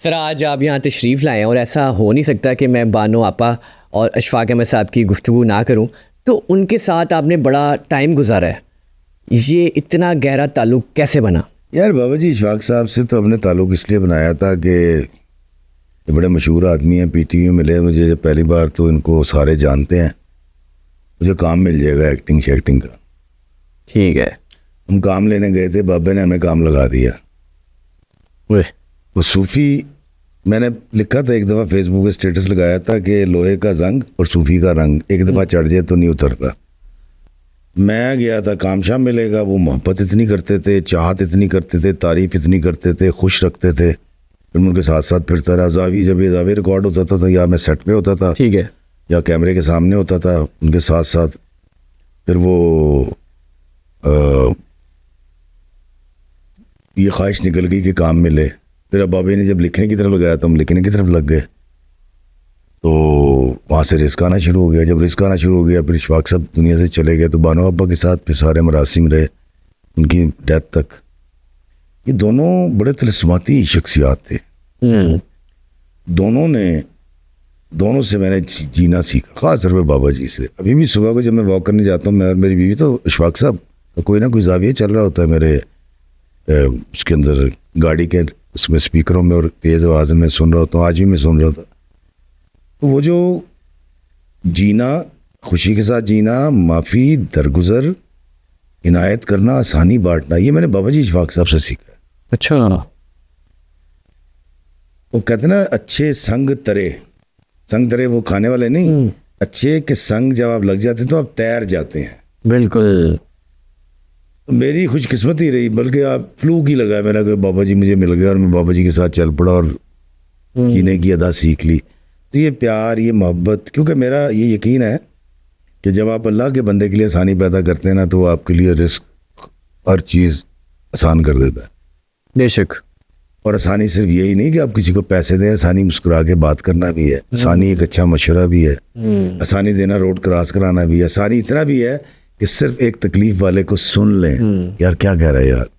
Sir आज आप यहाँ तशरीफ़ लाए हैं और ऐसा हो नहीं सकता कि मैं बानो आपा और अशफाक अहमद साहब की गुफ्तगू ना करूँ। तो उनके साथ आपने बड़ा टाइम गुजारा है, ये इतना गहरा ताल्लुक़ कैसे बना? यार बाबा जी इशफाक साहब से तो हमने ताल्लुक़ इसलिए बनाया था कि ये बड़े मशहूर आदमी हैं, पीटीयू मिले मुझे जब पहली बार तो इनको सारे जानते हैं। मुझे काम मिल जाएगा एक्टिंग शेक्टिंग का। ठीक है। हम काम लेने गए थे, बाबे ने हमें काम लगा दिया। वो सूफ़ी मैंने लिखा था एक दफ़ा फेसबुक पे स्टेटस लगाया था कि लोहे का जंग और सूफ़ी का रंग एक दफ़ा चढ़ जाए तो नहीं उतरता। मैं गया था काम शाम मिलेगा, वो मोहब्बत इतनी करते थे, चाहत इतनी करते थे, तारीफ़ इतनी करते थे, खुश रखते थे। फिर मैं उनके साथ साथ फिरता रहा। जब ये जावी रिकॉर्ड होता था तो या मैं सेट पे होता था, ठीक है, या कैमरे के सामने होता था उनके साथ साथ। फिर वो ये ख्वाहिश निकल गई कि काम मिले। फिर अब बाबे ने जब लिखने की तरफ लगाया तो हम लिखने की तरफ लग गए। तो वहाँ से रिस्क आना शुरू हो गया। जब रिस्क आना शुरू हो गया फिर इशफाक साहब दुनिया से चले गए तो बानो अब्बा के साथ फिर सारे मरासिम रहे उनकी डेथ तक। ये दोनों बड़े तिलस्माती शख्सियात थे। दोनों से मैंने जीना सीखा, ख़ास तौर पर बाबा जी से। अभी भी सुबह को जब मैं वॉक करने जाता हूँ मैं और मेरी बीवी, तो इशफाक साहब का कोई ना कोई जाविया चल रहा होता है मेरे उसके अंदर गाड़ी के उसमें स्पीकरों में, और तेज़ आवाज़ में सुन रहा होता हूँ। आज भी मैं सुन रहा था। तो वो जो जीना, खुशी के साथ जीना, माफ़ी, दरगुजर, इनायत करना, आसानी बांटना, ये मैंने बाबा जी इशफाक साहब से सीखा। अच्छा। वो कहते ना अच्छे संग तरे वो खाने वाले नहीं, अच्छे के संग जब आप लग जाते हैं तो आप तैर जाते हैं। बिल्कुल। तो मेरी खुशकिस्मती रही, बल्कि आप फ्लूक ही लगा मेरा कि बाबा जी मुझे मिल गया और मैं बाबा जी के साथ चल पड़ा और जीने की अदा सीख ली। तो ये प्यार, ये मोहब्बत, क्योंकि मेरा ये यकीन है कि जब आप अल्लाह के बंदे के लिए आसानी पैदा करते हैं ना तो वो आपके लिए रिस्क हर चीज़ आसान कर देता है। बेशक। और आसानी सिर्फ यही नहीं कि आप किसी को पैसे दें, आसानी मुस्कुरा के बात करना भी है, आसानी एक अच्छा मशवरा भी है, आसानी देना रोड क्रॉस कराना भी है, आसानी इतना भी है कि सिर्फ एक तकलीफ वाले को सुन लें, यार क्या कह रहा है यार,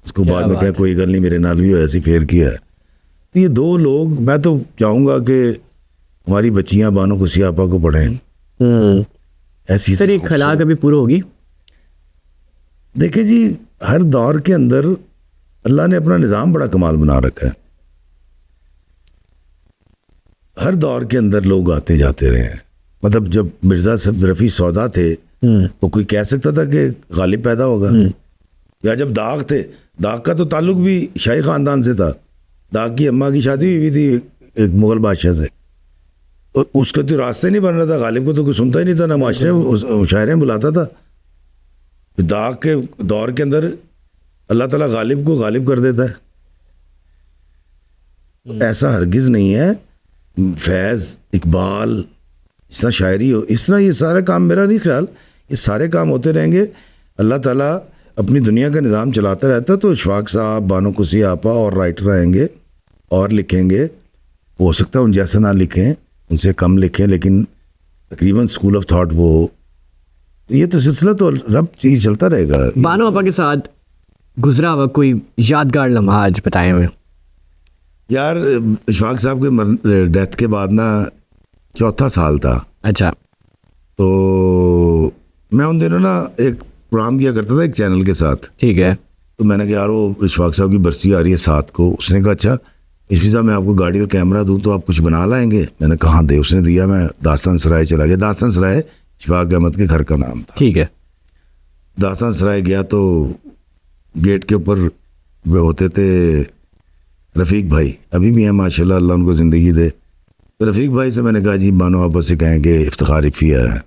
उसको बाद में क्या कोई गल नहीं, मेरे नाल भी ऐसी फेर किया है। तो ये दो लोग, मैं तो चाहूँगा कि हमारी बच्चियाँ बानो कुसी आपा को पढ़ें ऐसी। सर एक खला कभी पूरा होगी? देखिए जी, हर दौर के अंदर अल्लाह ने अपना निज़ाम बड़ा कमाल बना रखा है। हर दौर के अंदर लोग आते जाते रहे हैं। मतलब जब मिर्ज़ा रफ़ी सौदा थे तो कोई कह सकता था कि गालिब पैदा होगा, या जब दाग थे, दाग का तो ताल्लुक भी शाही ख़ानदान से था। दाग की अम्मा की शादी हुई थी एक मुग़ल बादशाह से, और उसका तो रास्ते नहीं बन रहा था, गालिब को तो कोई सुनता ही नहीं था, ना माशरे मुशायरे में बुलाता था। दाग के दौर के अंदर अल्लाह ताला गालिब को गालिब कर देता है। ऐसा हरगिज़ नहीं है। फैज़, इकबाल, इस तरह शायरी हो, इस तरह ये सारा काम, मेरा नहीं ख्याल ये सारे काम होते रहेंगे। अल्लाह ताला अपनी दुनिया का निज़ाम चलाता रहता। तो इशफाक साहब, बानो कुसी आपा और राइटर आएंगे और लिखेंगे। हो सकता है उन जैसा ना लिखें, उनसे कम लिखें, लेकिन तकरीबन स्कूल ऑफ थॉट वो, ये तो सिलसिला तो रब चीज़ चलता रहेगा। बानो आपा के साथ गुजरा हुआ कोई यादगार लम्हा आज बताएं हमें। यार इशफाक साहब के डेथ के बाद ना चौथा साल था। अच्छा। तो मैं उन दिनों ना एक प्रोग्राम किया करता था एक चैनल के साथ। ठीक है। तो मैंने कहा यार वो इशफाक साहब की बरसी आ रही है 7 को। उसने कहा अच्छा इशफी साहब मैं आपको गाड़ी और कैमरा दूं तो आप कुछ बना लाएंगे। मैंने कहा हाँ दे। उसने दिया। मैं दास्तान सराय चला गया। दास्तान सराय इशफाक अहमद के घर का नाम था। ठीक है। दास्तान सराय गया तो गेट के ऊपर वे होते थे रफ़ीक भाई, अभी भी हैं माशाल्लाह, अल्लाह उनको ज़िंदगी दे। तो रफ़ीक भाई से मैंने कहा जी बानो आपा से कहेंगे इफ्तिखार इफ़िया है।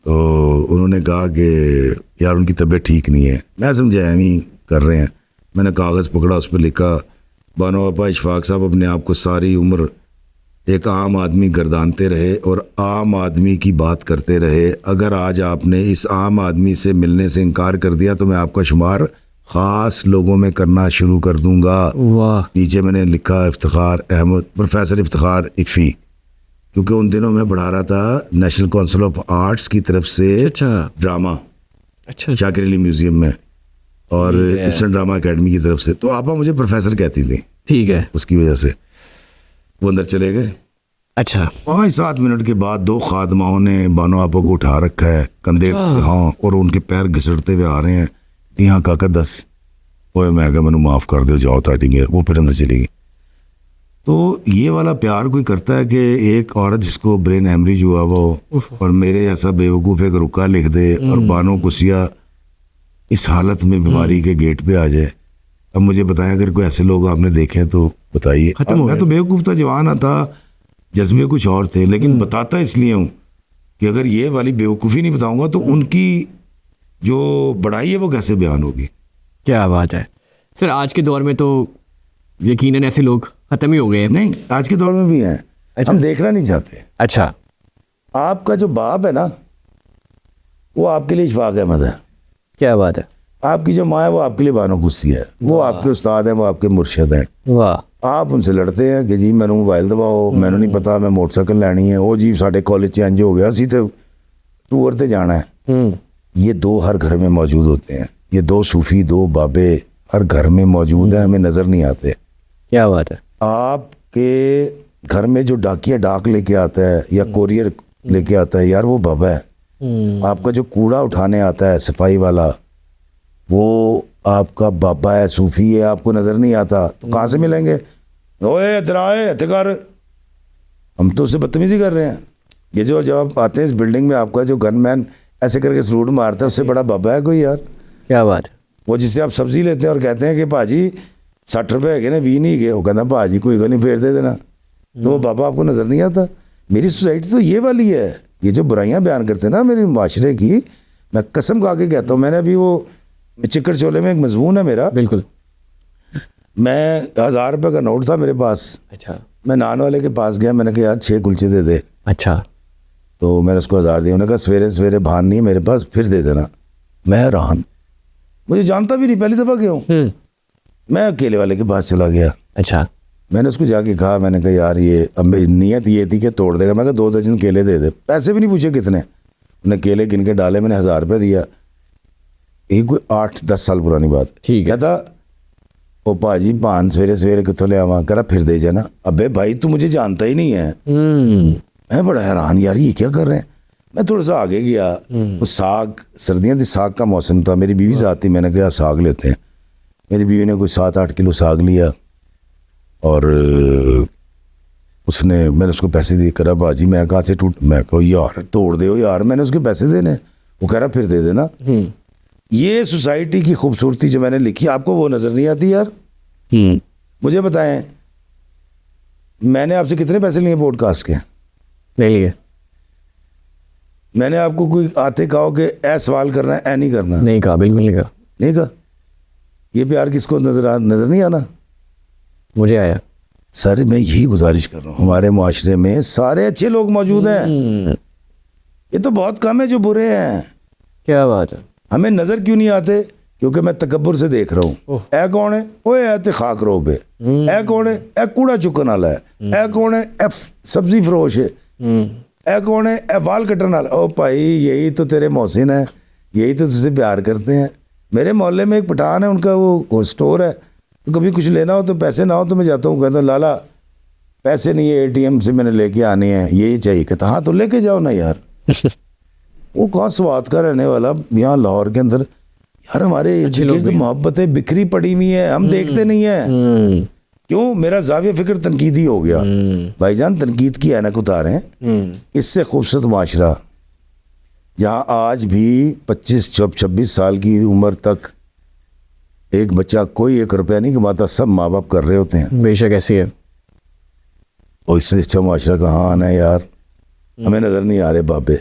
तो उन्होंने कहा कि यार उनकी तबीयत ठीक नहीं है। मैं समझाया ही कर रहे हैं। मैंने कागज़ पकड़ा, उस पर लिखा बानो आपा इशफाक साहब अपने आप को सारी उम्र एक आम आदमी गर्दानते रहे और आम आदमी की बात करते रहे। अगर आज आपने इस आम आदमी से मिलने से इनकार कर दिया तो मैं आपका शुमार ख़ास लोगों में करना शुरू कर दूंगा। वाह। नीचे मैंने लिखा इफ्तिखार अहमद, प्रोफेसर इफ्तिखार इफ़ी, क्योंकि उन दिनों मैं पढ़ा रहा था नेशनल काउंसिल ऑफ आर्ट्स की तरफ से अच्छा। ड्रामा। अच्छा। शाकिर अली म्यूज़ियम में। और इप्सन ड्रामा एकेडमी की तरफ से। तो आपा मुझे प्रोफेसर कहती थी, ठीक है। उसकी वजह से वो अंदर चले गए। अच्छा 5-7 मिनट के बाद 2 खादमाओं ने बानो आपा को उठा रखा है कंधे, हाँ, और उनके पैर घिसटते हुए आ रहे हैं। यहाँ काका दस ओए, मैं कहा मैनू माफ़ कर दो, जाओ ताटी मेरे। वो फिर अंदर चली गई। तो ये वाला प्यार कोई करता है कि एक औरत जिसको ब्रेन हेमरेज हुआ वो, और मेरे जैसा बेवकूफ़ एक रुका लिख दे और बानो कुसिया इस हालत में बीमारी के गेट पे आ जाए। अब मुझे बताएं, अगर कोई ऐसे लोग आपने देखे हैं तो बताइए। मैं तो बेवकूफ़ था, जवान था, जज्बे कुछ और थे, लेकिन बताता इसलिए हूँ कि अगर ये वाली बेवकूफ़ी नहीं बताऊंगा तो उनकी जो बड़ाई है वो कैसे बयान होगी। क्या बात है सर, आज के दौर में तो यकीनन ऐसे लोग खत्म ही हो गए हैं। नहीं, आज के दौर में भी हैं। अच्छा। हम देखना नहीं चाहते। अच्छा, आपका जो बाप है ना, वो आपके लिए इशफाक अहमद है। क्या बात है। आपकी जो माँ है वो आपके लिए बानो कुर्सी है। वो आपके उस्ताद हैं, वो आपके मुर्शद हैं। वाह। आप उनसे लड़ते हैं कि जी मैनू मोबाइल दवाओ, मैनू नहीं पता, मैं मोटरसाइकिल लैनी है, वो जी साढ़े कॉलेज चेंज हो गया, असी तो टूर ते जाना है। ये 2 हर घर में मौजूद होते हैं। ये 2 सूफी, 2 बाबे हर घर में मौजूद हैं, हमें नज़र नहीं आते। क्या बात है। आपके घर में जो डाकिया डाक लेके आता है या कोरियर लेके आता है, यार वो बाबा है। आपका जो कूड़ा उठाने आता है सफाई वाला, वो आपका बाबा है, सूफी है, आपको नज़र नहीं आता। तो कहाँ से मिलेंगे? ओए इधर आए हथिकार, हम तो उससे बदतमीजी कर रहे हैं। ये जो जब आप आते हैं इस बिल्डिंग में, आपका जो गनमैन ऐसे करके सलूट मारता है, उससे बड़ा बाबा है कोई यार? क्या बात है। वो जिससे आप सब्जी लेते हैं और कहते हैं कि भाजी 60 रुपए है ना, 20 नहीं गए, वो कहना भाजी कोई गल नहीं, फेर दे देना। तो वो बाबा आपको नज़र नहीं आता। मेरी सोसाइटी तो ये वाली है। ये जो बुराइयां बयान करते हैं ना मेरे माशरे की, मैं कसम खा के कहता हूँ, मैंने अभी वो चिकड़ चोले में एक मजमून है मेरा, बिल्कुल। मैं 1000 रुपये का नोट था मेरे पास। अच्छा। मैं नान वाले के पास गया, मैंने कहा यार 6 कुलचे दे दे। अच्छा। तो मैंने उसको 1000 दिया। उन्होंने कहा सवेरे सवेरे भान नहीं है मेरे पास, फिर दे देना। मैं हैरान, मुझे जानता भी नहीं, पहली दफ़ा गया हूँ। मैं अकेले वाले के पास चला गया। अच्छा। मैंने उसको जाके कहा, मैंने कहा यार ये अब मेरी नीयत ये थी कि तोड़ देगा। मैं कहा 2 दर्जन केले दे दे, पैसे भी नहीं पूछे कितने। उन्हें केले गिन के डाले, मैंने 1000 रुपये दिया। ये कोई 8-10 साल पुरानी बात। ठीक है। कहता ओ भाजी भान सवेरे सवेरे कितों ले आवा? कह रहा फिर दे जाना। अबे भाई तू मुझे जानता ही नहीं है। मैं बड़ा हैरान, यार ये क्या कर रहे हैं। मैं थोड़ा सा आगे गया, वो साग, सर्दियों की साग का मौसम था, मेरी बीवी साथ थी। मैंने कहा साग लेते हैं। मेरी बीवी ने कोई 7-8 किलो साग लिया और उसने, मैंने उसको पैसे दिए। करा भाजी मैं कहाँ से टूट, मैं कहो यार तोड़ दे यार, मैंने उसके पैसे देने। वो कह रहा फिर दे देना। ये सोसाइटी की खूबसूरती जो मैंने लिखी, आपको वो नज़र नहीं आती यार? मुझे बताएं, मैंने आपसे कितने पैसे लिए पॉडकास्ट के? नहीं लिए। मैंने आपको कोई आते कहो कि ऐ सवाल करना है, ऐ नहीं करना? नहीं कहा, बिल्कुल नहीं कहा। नहीं कहा। ये प्यार किसको नजर नहीं आना? मुझे आया। सर मैं यही गुजारिश कर रहा हूँ, हमारे मुआशरे में सारे अच्छे लोग मौजूद हैं। ये तो बहुत कम है जो बुरे हैं। क्या बात है। हमें नज़र क्यों नहीं आते? क्योंकि मैं तकब्बुर से देख रहा हूँ। ए कौन है? ओए ए ते खाक रोब है। ए कौन है? ए कूड़ा चुकन वाला है। ए कौन है? ए सब्जी फरोश है। ए कौन है? ए बाल कटन वाला। ओ भाई यही तो तेरे मोहसिन है, यही तो तुझसे प्यार करते हैं। मेरे मोहल्ले में एक पठान है, उनका वो स्टोर है, तो कभी कुछ लेना हो तो पैसे ना हो तो मैं जाता हूँ, कहता हूँ लाला पैसे नहीं है, ATM से मैंने लेके आने हैं, यही चाहिए। कहता हाँ तो लेके जाओ ना यार। वो कौन स्वाद का रहने वाला यहाँ लाहौर के अंदर। यार हमारे तो मोहब्बतें बिखरी पड़ी हुई है, हम देखते नहीं है। क्यों? मेरा जाविया फिक्र तनकीदी हो गया। भाईजान तनकीद की ऐनक उतारें। इससे खूबसूरत माशरा जहाँ आज भी 25-26 साल की उम्र तक एक बच्चा कोई 1 रुपया नहीं कमाता, सब माँ बाप कर रहे होते हैं। बेशक ऐसी है। और इससे अच्छा माशरा कहाँ आना है यार? हमें नज़र नहीं आ रहे बाबे।